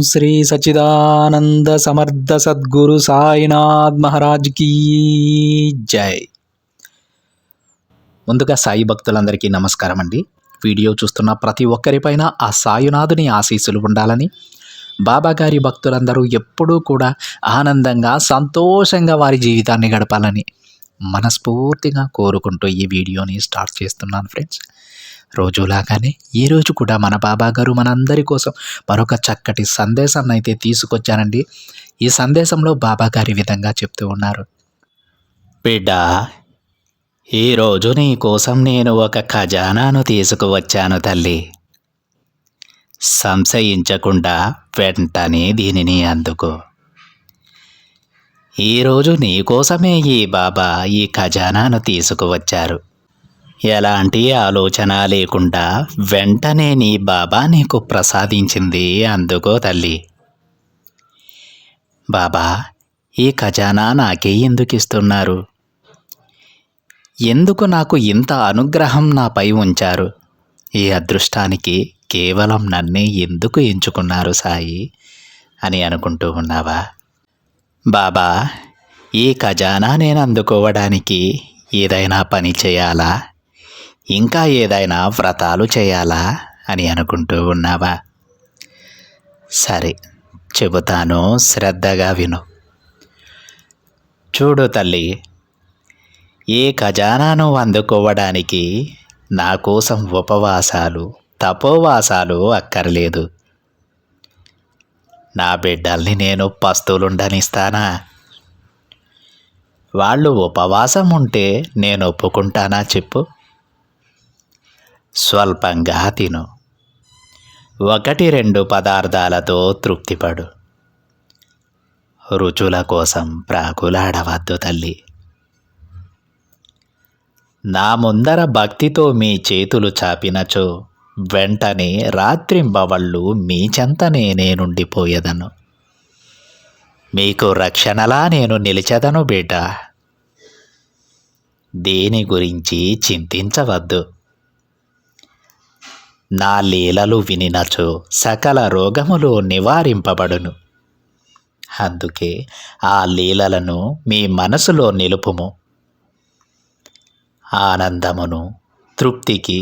శ్రీ సచ్చిదానంద సమర్థ సద్గురు సాయినాథ్ మహారాజ్ కీ జై. ముందుగా సాయి భక్తులందరికీ నమస్కారం అండి. వీడియో చూస్తున్న ప్రతి ఒక్కరిపైన ఆ సాయినాథుని ఆశీస్సులు ఉండాలని, బాబాగారి భక్తులందరూ ఎప్పుడూ కూడా ఆనందంగా సంతోషంగా వారి జీవితాన్ని గడపాలని మనస్ఫూర్తిగా కోరుకుంటూ ఈ వీడియోని స్టార్ట్ చేస్తున్నాను ఫ్రెండ్స్. రోజులాగానే ఈరోజు కూడా మన బాబాగారు మనందరి కోసం మరొక చక్కటి సందేశాన్ని అయితే తీసుకొచ్చారండి. ఈ సందేశంలో బాబాగారి విధంగా చెప్తూ ఉన్నారు. బిడ్డ, ఈరోజు నీ కోసం నేను ఒక ఖజానాను తీసుకువచ్చాను తల్లి. సంశయించకుండా వెంటనే దీనిని అందుకో. ఈరోజు నీ కోసమే ఈ బాబా ఈ ఖజానాను తీసుకువచ్చారు. ఎలాంటి ఆలోచన లేకుండా వెంటనే నీ బాబా నీకు ప్రసాదించింది అందుకో తల్లి. బాబా, ఈ ఖజానా నాకే ఎందుకు ఇస్తున్నారు? ఎందుకు నాకు ఇంత అనుగ్రహం నాపై ఉంచారు? ఈ అదృష్టానికి కేవలం నన్నే ఎందుకు ఎంచుకున్నారు సాయి అని అనుకుంటూ ఉన్నావా? బాబా, ఈ ఖజానా నేను అందుకోవడానికి ఏదైనా పని చేయాలా, ఇంకా ఏదైనా వ్రతాలు చేయాలా అని అనుకుంటూ ఉన్నావా? సరే, చెబుతాను, శ్రద్ధగా విను. చూడు తల్లి, ఈ ఖజానాను అందుకోవడానికి నా కోసం ఉపవాసాలు, తపోవాసాలు అక్కర్లేదు. నా బిడ్డల్ని నేను పస్తులుండనిస్తానా? వాళ్ళు ఉపవాసం ఉంటే నేను ఒప్పుకుంటానా చెప్పు? స్వల్పంగా తిను, 1-2 పదార్థాలతో తృప్తిపడు. రుచుల కోసం ప్రాకులాడవద్దు తల్లి. నా ముందర భక్తితో మీ చేతులు చాపినచో వెంటనే రాత్రింబవళ్ళు మీ చెంతనే నేనుండిపోయేదను. మీకు రక్షణలా నేను నిలిచెదను బిడ్డ. దేని గురించి చింతించవద్దు. నా లీలలు వినినచో సకల రోగములు నివారింపబడును. అందుకే ఆ లీలలను మీ మనసులో నిలుపుము. ఆనందమును, తృప్తికి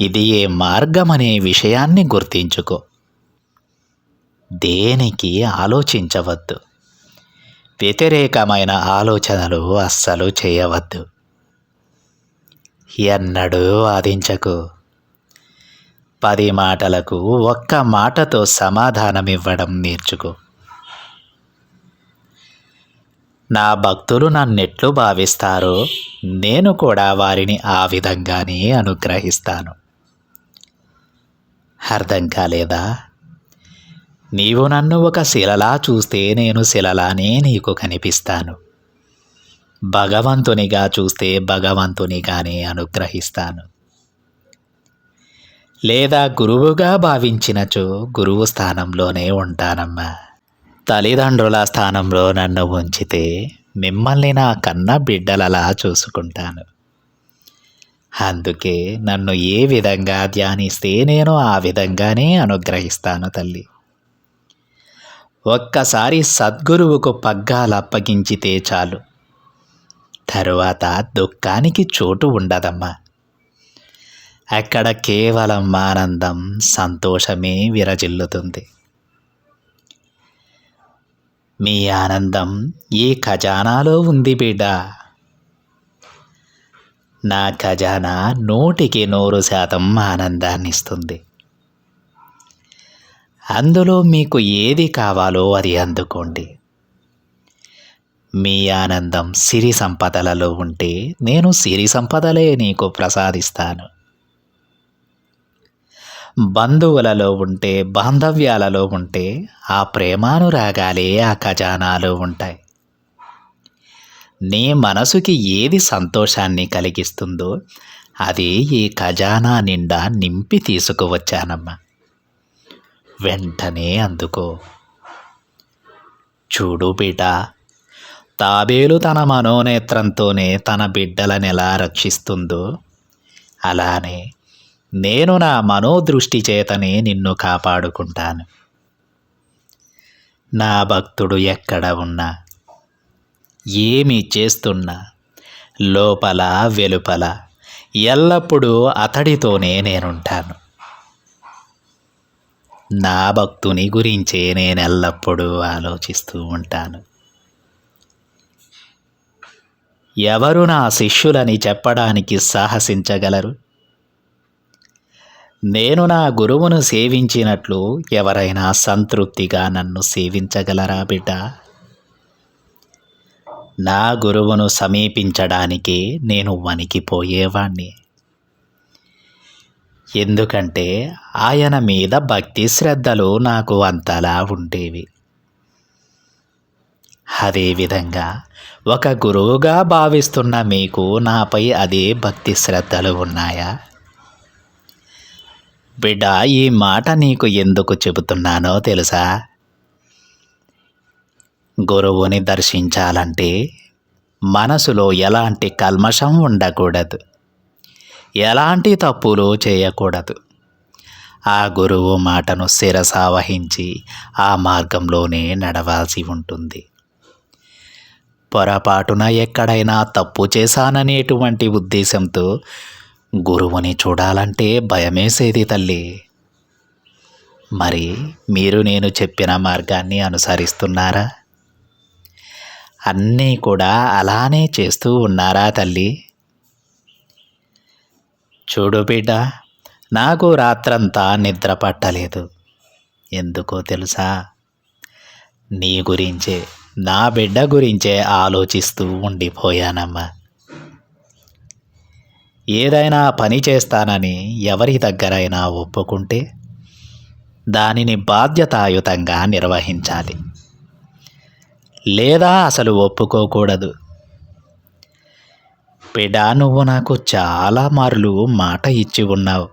ఇది ఏ మార్గమనే విషయాన్ని గుర్తించుకో. దేనికి ఆలోచించవద్దు. వ్యతిరేకమైన ఆలోచనలు అస్సలు చేయవద్దు. ఎన్నడూ వాదించకు. 10 మాటలకు 1 మాటతో సమాధానమివ్వడం నేర్చుకో. నా భక్తులు నన్నెట్లు భావిస్తారో నేను కూడా వారిని ఆ విధంగానే అనుగ్రహిస్తాను. అర్థం కాలేదా? నీవు నన్ను ఒక శిలలా చూస్తే నేను శిలలానే నీకు కనిపిస్తాను. భగవంతునిగా చూస్తే భగవంతునిగానే అనుగ్రహిస్తాను. లేదా గురువుగా భావించినచో గురువు స్థానంలోనే ఉంటానమ్మా. తల్లిదండ్రుల స్థానంలో నన్ను ఉంచితే మిమ్మల్ని నా కన్న బిడ్డలలా చూసుకుంటాను. అందుకే నన్ను ఏ విధంగా ధ్యానిస్తే నేను ఆ విధంగానే అనుగ్రహిస్తాను తల్లి. ఒక్కసారి సద్గురువుకు పగ్గాలప్పగించితే చాలు, తరువాత దుఃఖానికి చోటు ఉండదమ్మా. అక్కడ కేవలం ఆనందం, సంతోషమే విరజిల్లుతుంది. మీ ఆనందం ఈ ఖజానాలో ఉంది బిడ్డ. నా ఖజానా 100% ఆనందాన్నిస్తుంది. అందులో మీకు ఏది కావాలో అది అందుకోండి. మీ ఆనందం సిరి సంపదలలో ఉంటే నేను సిరి సంపదలే నీకు ప్రసాదిస్తాను. బంధువులలో ఉంటే, బాంధవ్యాలలో ఉంటే ఆ ప్రేమానురాగాలే ఆ ఖజానాలో ఉంటాయి. నీ మనసుకి ఏది సంతోషాన్ని కలిగిస్తుందో అది ఈ ఖజానా నిండా నింపి తీసుకువచ్చానమ్మా. వెంటనే అందుకో. చూడు బిడ్డ, తాబేలు తన మనోనేత్రంతోనే తన బిడ్డలనెలా రక్షిస్తుందో అలానే నేను నా మనోదృష్టి చేతనే నిన్ను కాపాడుకుంటాను. నా భక్తుడు ఎక్కడ ఉన్నా, ఏమి చేస్తున్నా, లోపల వెలుపల ఎల్లప్పుడూ అతడితోనే నేనుంటాను. నా భక్తుని గురించే నేనెల్లప్పుడూ ఆలోచిస్తూ ఉంటాను. ఎవరు నా శిష్యులని చెప్పడానికి సాహసించగలరు? నేను నా గురువును సేవించినట్లు ఎవరైనా సంతృప్తిగా నన్ను సేవించగలరా బిడ్డ? నా గురువును సమీపించడానికే నేను వణికిపోయేవాణ్ణి. ఎందుకంటే ఆయన మీద భక్తి శ్రద్ధలు నాకు అంతలా ఉండేవి. అదేవిధంగా ఒక గురువుగా భావిస్తున్న మీకు నాపై అదే భక్తి శ్రద్ధలు ఉన్నాయా? బిడ్డ, ఈ మాట నీకు ఎందుకు చెబుతున్నానో తెలుసా? గురువుని దర్శించాలంటే మనసులో ఎలాంటి కల్మషం ఉండకూడదు, ఎలాంటి తప్పులు చేయకూడదు. ఆ గురువు మాటను శిరసావహించి ఆ మార్గంలోనే నడవాల్సి ఉంటుంది. పొరపాటున ఎక్కడైనా తప్పు చేశాననేటువంటి ఉద్దేశంతో గురువుని చూడాలంటే భయమేసేది తల్లి. మరి మీరు నేను చెప్పిన మార్గాన్ని అనుసరిస్తున్నారా? అన్నీ కూడా అలానే చేస్తూ ఉన్నారా తల్లి? చూడు బిడ్డ, నాకు రాత్రంతా నిద్ర పట్టలేదు. ఎందుకో తెలుసా? నీ గురించే, నా బిడ్డ గురించే ఆలోచిస్తూ ఉండిపోయానమ్మా. ఏదైనా పని చేస్తానని ఎవరి దగ్గరైనా ఒప్పుకుంటే దానిని బాధ్యతాయుతంగా నిర్వహించాలి, లేదా అసలు ఒప్పుకోకూడదు. బిడ్డ, నువ్వు నాకు చాలా మార్లు మాట ఇచ్చి ఉన్నావు,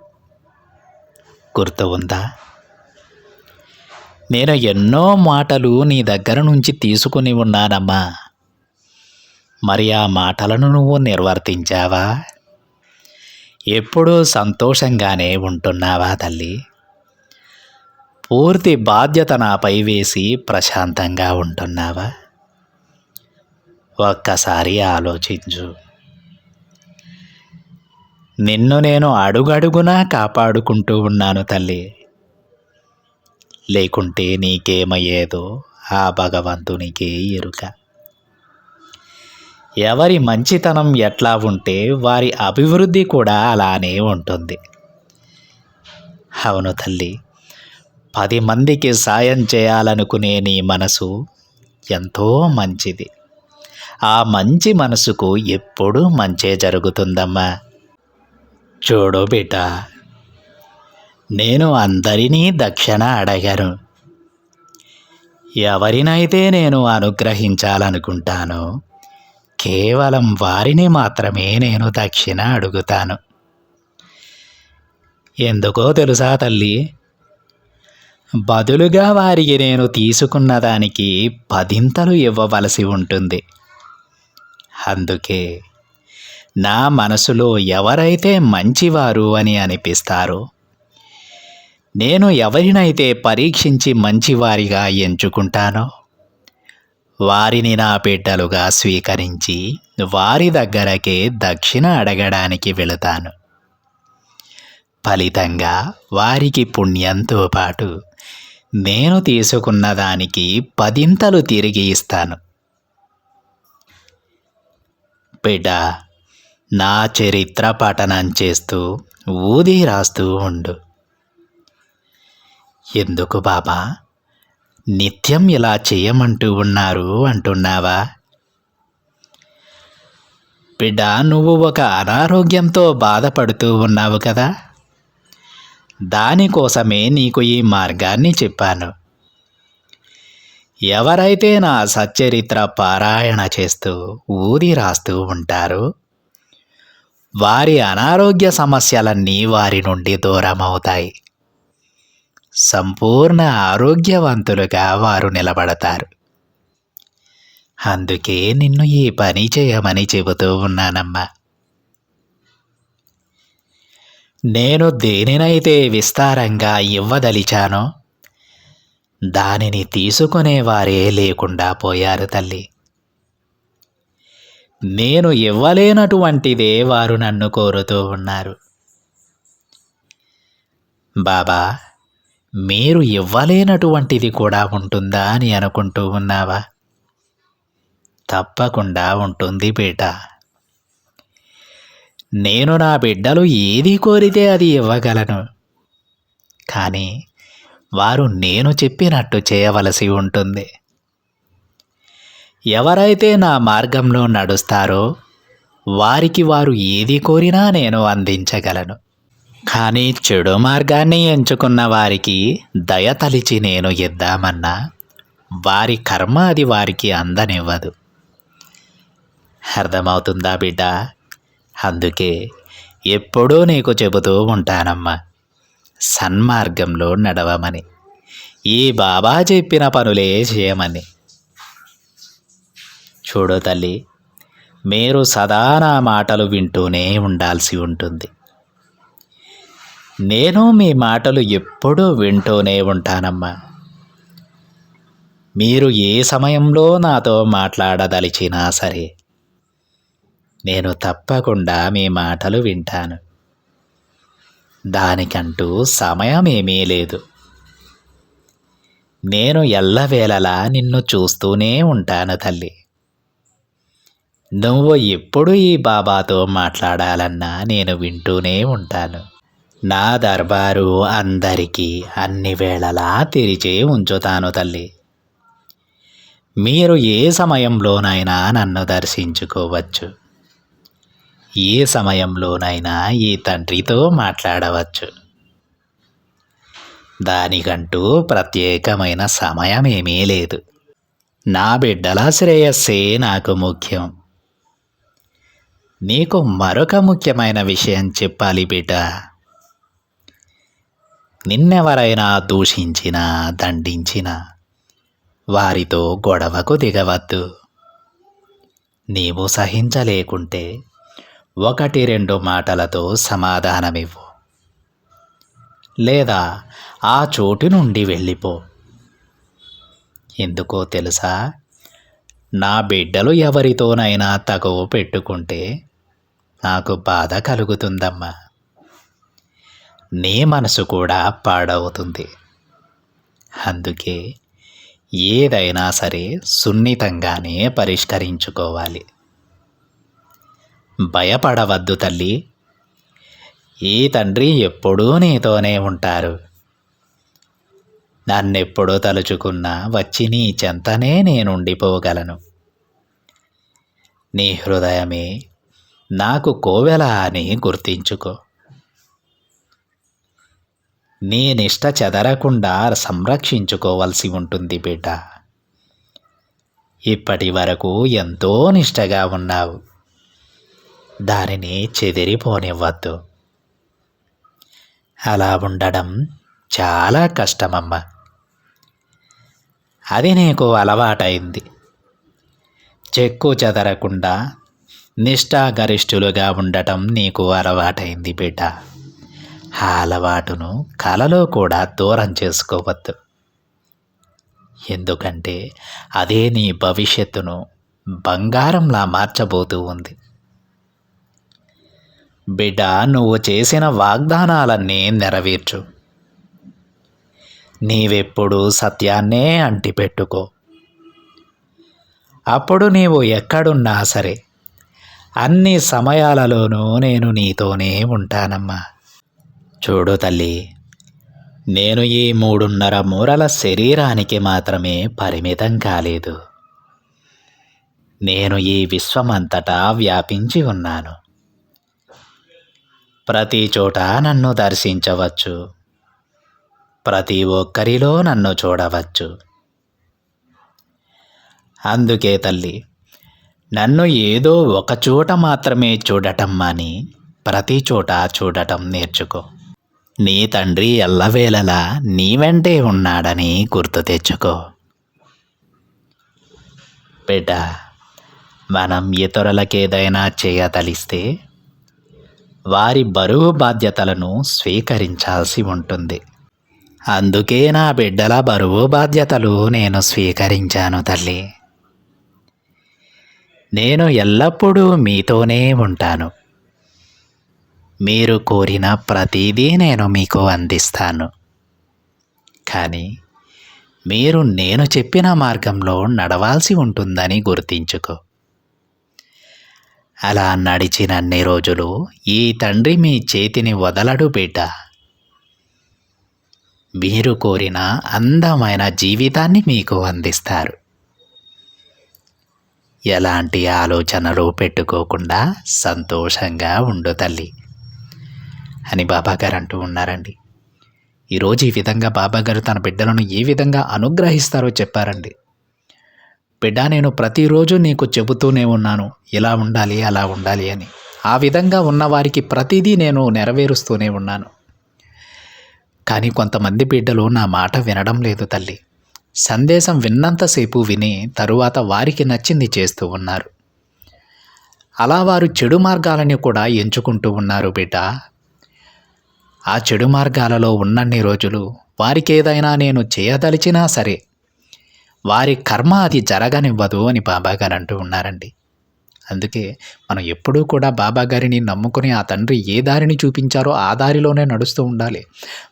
గుర్తు ఉందా? నేను ఎన్నో మాటలు నీ దగ్గర నుంచి తీసుకుని ఉన్నానమ్మా. మరి ఆ మాటలను నువ్వు నిర్వర్తించావా? ఎప్పుడూ సంతోషంగానే ఉంటున్నావా తల్లి? పూర్తి బాధ్యత నాపై వేసి ప్రశాంతంగా ఉంటున్నావా? ఒక్కసారి ఆలోచించు. నిన్ను నేను అడుగడుగునా కాపాడుకుంటూ ఉన్నాను తల్లి. లేకుంటే నీకేమయ్యేదో ఆ భగవంతునికే ఎరుక. ఎవరి మంచితనం ఎట్లా ఉంటే వారి అభివృద్ధి కూడా అలానే ఉంటుంది. అవును తల్లి, 10 మందికి సాయం చేయాలనుకునే నీ మనసు ఎంతో మంచిది. ఆ మంచి మనసుకు ఎప్పుడూ మంచే జరుగుతుందమ్మా. చూడు బిడ్డ, నేను అందరినీ దక్షిణ అడగను. ఎవరినైతే నేను అనుగ్రహించాలనుకుంటానో కేవలం వారిని మాత్రమే నేను దక్షిణ అడుగుతాను. ఎందుకో తెలుసా తల్లి? బదులుగా వారికి నేను తీసుకున్న దానికి 10 ఇవ్వవలసి ఉంటుంది. అందుకే నా మనసులో ఎవరైతే మంచివారు అని అనిపిస్తారో, నేను ఎవరినైతే పరీక్షించి మంచివారిగా ఎంచుకుంటానో వారిని నా బిడ్డలుగా స్వీకరించి వారి దగ్గరకే దక్షిణ అడగడానికి వెళతాను. ఫలితంగా వారికి పుణ్యంతో పాటు నేను తీసుకున్న దానికి 10 తిరిగి ఇస్తాను. బిడ్డ, నా చరిత్ర పఠనం చేస్తూ ఊది రాస్తూ ఉండు. ఎందుకు బాబా నిత్యం ఇలా చేయమంటూ ఉన్నారు అంటున్నావా? బిడ్డ, నువ్వు ఒక అనారోగ్యంతో బాధపడుతూ ఉన్నావు కదా, దానికోసమే నీకు ఈ మార్గాన్ని చెప్పాను. ఎవరైతే నా సచ్చరిత్ర పారాయణ చేస్తూ ఊది రాస్తూ ఉంటారో వారి అనారోగ్య సమస్యలన్నీ వారి నుండి దూరమవుతాయి. సంపూర్ణ ఆరోగ్యవంతులుగా వారు నిలబడతారు. అందుకే నిన్ను ఈ పని చేయమని చెబుతూ ఉన్నానమ్మా. నేను దేనినైతే విస్తారంగా ఇవ్వదలిచానో దానిని తీసుకునేవారే లేకుండా పోయారు తల్లి. నేను ఇవ్వలేనటువంటిదే వారు నన్ను కోరుతూ ఉన్నారు. బాబా, మీరు ఇవ్వలేనటువంటిది కూడా ఉంటుందా అని అనుకుంటూ ఉన్నావా? తప్పకుండా ఉంటుంది బేట. నేను నా బిడ్డలు ఏది కోరితే అది ఇవ్వగలను. కానీ వారు నేను చెప్పినట్టు చేయవలసి ఉంటుంది. ఎవరైతే నా మార్గంలో నడుస్తారో వారికి వారు ఏది కోరినా నేను అందించగలను. కానీ చెడు మార్గాన్ని ఎంచుకున్న వారికి దయ తలిచి నేను ఇద్దామన్నా వారి కర్మ అది వారికి అందనివ్వదు. అర్థమవుతుందా బిడ్డ? అందుకే ఎప్పుడూ నీకు చెబుతూ ఉంటానమ్మా, సన్మార్గంలో నడవమని, ఈ బాబా చెప్పిన పనులే చేయమని. చూడు తల్లి, మీరు సదా నా మాటలు వింటూనే ఉండాల్సి ఉంటుంది. నేను మీ మాటలు ఎప్పుడూ వింటూనే ఉంటానమ్మా. మీరు ఏ సమయంలో నాతో మాట్లాడదలిచినా సరే నేను తప్పకుండా మీ మాటలు వింటాను. దానికంటూ సమయమేమీ లేదు. నేను ఎల్లవేళలా నిన్ను చూస్తూనే ఉంటాను తల్లి. నువ్వు ఎప్పుడు ఈ బాబాతో మాట్లాడాలన్నా నేను వింటూనే ఉంటాను. నా దర్బారు అందరికీ అన్ని వేళలా తెరిచే ఉంచుతాను తల్లి. మీరు ఏ సమయంలోనైనా నన్ను దర్శించుకోవచ్చు. ఏ సమయంలోనైనా ఈ తండ్రితో మాట్లాడవచ్చు. దానికంటూ ప్రత్యేకమైన సమయమేమీ లేదు. నా బిడ్డల శ్రేయస్సే నాకు ముఖ్యం. నీకు మరొక ముఖ్యమైన విషయం చెప్పాలి బిడ్డ. నిన్నెవరైనా దూషించినా దండించినా వారితో గొడవకు దిగవద్దు. నీవు సహించలేకుంటే 1-2 మాటలతో సమాధానమివ్వు, లేదా ఆ చోటు నుండి వెళ్ళిపో. ఎందుకో తెలుసా? నా బిడ్డలు ఎవరితోనైనా తగువ పెట్టుకుంటే నాకు బాధ కలుగుతుందమ్మా. నీ మనసు కూడా పాడవుతుంది. అందుకే ఏదైనా సరే సున్నితంగానే పరిష్కరించుకోవాలి. భయపడవద్దు తల్లి. ఈ తండ్రి ఎప్పుడూ నీతోనే ఉంటారు. నన్నెప్పుడు తలుచుకున్నా వచ్చి నీ చెంతనే నేనుండిపోగలను. నీ హృదయమే నాకు కోవెల అని గుర్తించుకో. నీ నిష్ట చెదరకుండా సంరక్షించుకోవలసి ఉంటుంది బిడ్డ. ఇప్పటి వరకు ఎంతో నిష్టగా ఉన్నావు. దానిని చెదిరిపోనివ్వద్దు. అలా ఉండడం చాలా కష్టమమ్మా. అది నీకు అలవాటైంది. చెక్కు చెదరకుండా నిష్ఠాగరిష్ఠులుగా ఉండటం నీకు అలవాటైంది బిడ్డ. ఆ అలవాటును కలలో కూడా దూరం చేసుకోవద్దు. ఎందుకంటే అదే నీ భవిష్యత్తును బంగారంలా మార్చబోతూ ఉంది. బిడ్డ, నువ్వు చేసిన వాగ్దానాలన్నీ నెరవేర్చు. నీవెప్పుడు సత్యాన్నే అంటిపెట్టుకో. అప్పుడు నీవు ఎక్కడున్నా సరే అన్ని సమయాలలోనూ నేను నీతోనే ఉంటానమ్మా. చూడు తల్లి, నేను ఈ 3.5 మూరల శరీరానికి మాత్రమే పరిమితం కాలేదు. నేను ఈ విశ్వమంతటా వ్యాపించి ఉన్నాను. ప్రతి చోట నన్ను దర్శించవచ్చు. ప్రతి ఒక్కరిలో నన్ను చూడవచ్చు. అందుకే తల్లి, నన్ను ఏదో ఒక చోట మాత్రమే చూడటం మాని ప్రతి చోట చూడటం నేర్చుకో. నీ తండ్రి ఎల్లవేళలా నీ వెంటే ఉన్నాడని గుర్తు తెచ్చుకో. బిడ్డ, మనం ఇతరులకేదైనా చేయదలిస్తే వారి బరువు బాధ్యతలను స్వీకరించాల్సి ఉంటుంది. అందుకే నా బిడ్డల బరువు బాధ్యతలు నేను స్వీకరించాను తల్లి. నేను ఎల్లప్పుడూ మీతోనే ఉంటాను. మీరు కోరిన ప్రతిదీ నేను మీకు అందిస్తాను. కానీ మీరు నేను చెప్పిన మార్గంలో నడవాల్సి ఉంటుందని గుర్తించుకో. అలా నడిచినన్ని రోజులు ఈ తండ్రి మీ చేతిని వదలడు బిడ్డ. మీరు కోరిన అందమైన జీవితాన్ని మీకు అందిస్తారు. ఎలాంటి ఆలోచనలు పెట్టుకోకుండా సంతోషంగా ఉండు తల్లి అని బాబాగారు అంటూ ఉన్నారండి. ఈరోజు ఈ విధంగా బాబాగారు తన బిడ్డలను ఏ విధంగా అనుగ్రహిస్తారో చెప్పారండి. బిడ్డ, నేను ప్రతిరోజు నీకు చెబుతూనే ఉన్నాను, ఇలా ఉండాలి అలా ఉండాలి అని. ఆ విధంగా ఉన్నవారికి ప్రతిదీ నేను నెరవేరుస్తూనే ఉన్నాను. కానీ కొంతమంది బిడ్డలు నా మాట వినడం లేదు తల్లి. సందేశం విన్నంతసేపు విని తరువాత వారికి నచ్చింది చేస్తూ ఉన్నారు. అలా వారు చెడు మార్గాలని కూడా ఎంచుకుంటూ ఉన్నారు బిడ్డ. ఆ చెడు మార్గాలలో ఉన్నన్ని రోజులు వారికి ఏదైనా నేను చేయదలిచినా సరే వారి కర్మ అది జరగనివ్వదు అని బాబాగారు అంటూ ఉన్నారండి. అందుకే మనం ఎప్పుడూ కూడా బాబాగారిని నమ్ముకుని ఆ తండ్రి ఏ దారిని చూపించారో ఆ దారిలోనే నడుస్తూ ఉండాలి.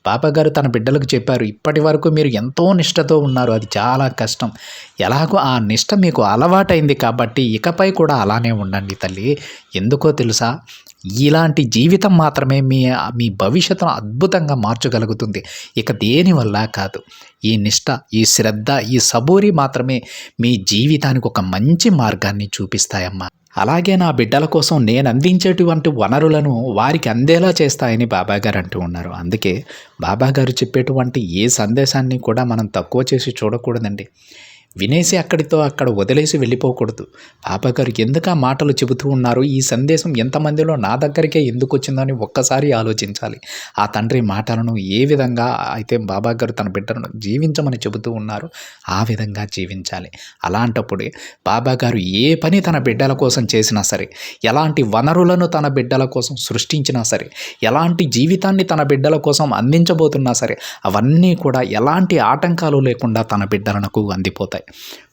బాబాగారు తన బిడ్డలకు చెప్పారు, ఇప్పటి వరకు మీరు ఎంతో నిష్టతో ఉన్నారు, అది చాలా కష్టం. ఎలాగో ఆ నిష్ట మీకు అలవాటైంది కాబట్టి ఇకపై కూడా అలానే ఉండండి తల్లి. ఎందుకో తెలుసా, ఇలాంటి జీవితం మాత్రమే మీ భవిష్యత్తును అద్భుతంగా మార్చగలుగుతుంది. ఇక దేనివల్ల కాదు. ఈ నిష్ట, ఈ శ్రద్ధ, ఈ సబూరి మాత్రమే మీ జీవితానికి ఒక మంచి మార్గాన్ని చూపిస్తాయమ్మా. అలాగే నా బిడ్డల కోసం నేను అందించేటువంటి వనరులను వారికి అందేలా చేస్తాయని బాబాగారు అంటూ ఉన్నారు. అందుకే బాబాగారు చెప్పేటువంటి ఏ సందేశాన్ని కూడా మనం తక్కువ చేసి చూడకూడదండి. వినేసి అక్కడితో అక్కడ వదిలేసి వెళ్ళిపోకూడదు. బాబాగారు ఎందుకు ఆ మాటలు చెబుతూ ఉన్నారు, ఈ సందేశం ఎంతమందిలో నా దగ్గరికే ఎందుకు వచ్చిందని ఒక్కసారి ఆలోచించాలి. ఆ తండ్రి మాటలను ఏ విధంగా అయితే బాబాగారు తన బిడ్డలను జీవించమని చెబుతూ ఉన్నారు ఆ విధంగా జీవించాలి. అలాంటప్పుడే బాబాగారు ఏ పని తన బిడ్డల కోసం చేసినా సరే, ఎలాంటి వనరులను తన బిడ్డల కోసం సృష్టించినా సరే, ఎలాంటి జీవితాన్ని తన బిడ్డల కోసం అందించబోతున్నా సరే, అవన్నీ కూడా ఎలాంటి ఆటంకాలు లేకుండా తన బిడ్డలకు అందిపోతాయి.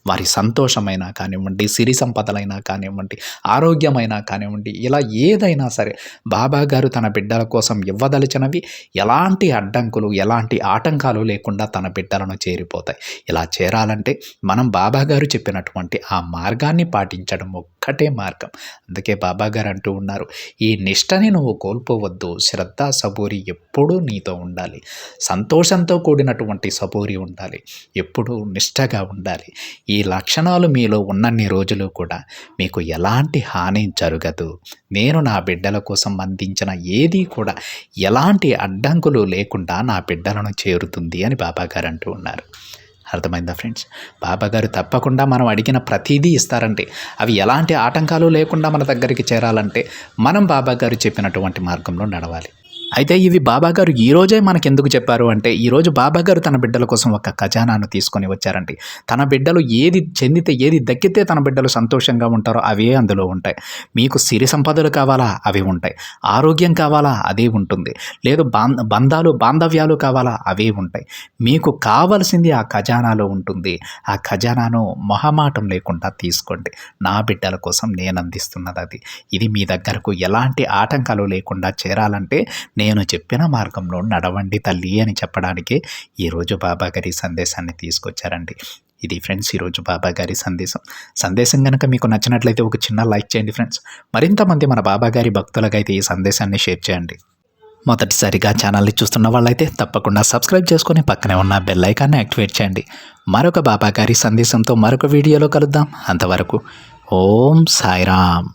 వారి సంతోషమైనా కానివ్వండి, సిరి సంపదలైనా కానివ్వండి, ఆరోగ్యమైనా కానివ్వండి, ఇలా ఏదైనా సరే బాబాగారు తన బిడ్డల కోసం ఇవ్వదలిచినవి ఎలాంటి అడ్డంకులు, ఎలాంటి ఆటంకాలు లేకుండా తన బిడ్డలను చేరిపోతాయి. ఇలా చేరాలంటే మనం బాబాగారు చెప్పినటువంటి ఆ మార్గాన్ని పాటించడం ఒక్కటే మార్గం. అందుకే బాబాగారు అంటూ ఉన్నారు, ఈ నిష్టని నువ్వు కోల్పోవద్దు. శ్రద్ధ, సబూరి ఎప్పుడూ నీతో ఉండాలి. సంతోషంతో కూడినటువంటి సబూరి ఉండాలి. ఎప్పుడూ నిష్టగా ఉండాలి. ఈ లక్షణాలు మీలో ఉన్నన్ని రోజులు కూడా మీకు ఎలాంటి హాని జరగదు. నేను నా బిడ్డల కోసం అందించిన ఏది కూడా ఎలాంటి అడ్డంకులు లేకుండా నా బిడ్డలను చేరుతుంది అని బాబాగారు అంటూ ఉన్నారు. అర్థమైందా ఫ్రెండ్స్? బాబాగారు తప్పకుండా మనం అడిగిన ప్రతిదీ ఇస్తారంటే, అవి ఎలాంటి ఆటంకాలు లేకుండా మన దగ్గరికి చేరాలంటే మనం బాబాగారు చెప్పినటువంటి మార్గంలో నడవాలి. అయితే ఇవి బాబాగారు ఈరోజే మనకెందుకు చెప్పారు అంటే, ఈరోజు బాబాగారు తన బిడ్డల కోసం ఒక ఖజానాను తీసుకొని వచ్చారండి. తన బిడ్డలు ఏది చెందితే, ఏది దక్కితే తన బిడ్డలు సంతోషంగా ఉంటారో అవే అందులో ఉంటాయి. మీకు సిరి సంపదలు కావాలా, అవి ఉంటాయి. ఆరోగ్యం కావాలా, అదే ఉంటుంది. లేదు బంధాలు, బాంధవ్యాలు కావాలా, అవే ఉంటాయి. మీకు కావలసింది ఆ ఖజానాలో ఉంటుంది. ఆ ఖజానాను మొహమాటం లేకుండా తీసుకోండి. నా బిడ్డల కోసం నేను అందిస్తున్నది అది. ఇది మీ దగ్గరకు ఎలాంటి ఆటంకాలు లేకుండా చేరాలంటే నేను చెప్పిన మార్గంలో నడవండి తల్లి అని చెప్పడానికి ఈరోజు బాబాగారి సందేశాన్ని తీసుకొచ్చారండి. ఇది ఫ్రెండ్స్ ఈరోజు బాబాగారి సందేశం కనుక మీకు నచ్చినట్లయితే ఒక చిన్న లైక్ చేయండి ఫ్రెండ్స్. మరింతమంది మన బాబాగారి భక్తులకైతే ఈ సందేశాన్ని షేర్ చేయండి. మొదటిసారిగా ఛానల్ని చూస్తున్న వాళ్ళైతే తప్పకుండా సబ్స్క్రైబ్ చేసుకొని పక్కనే ఉన్న బెల్ ఐకాన్ని యాక్టివేట్ చేయండి. మరొక బాబాగారి సందేశంతో మరొక వీడియోలో కలుద్దాం. అంతవరకు ఓం సాయిరామ్.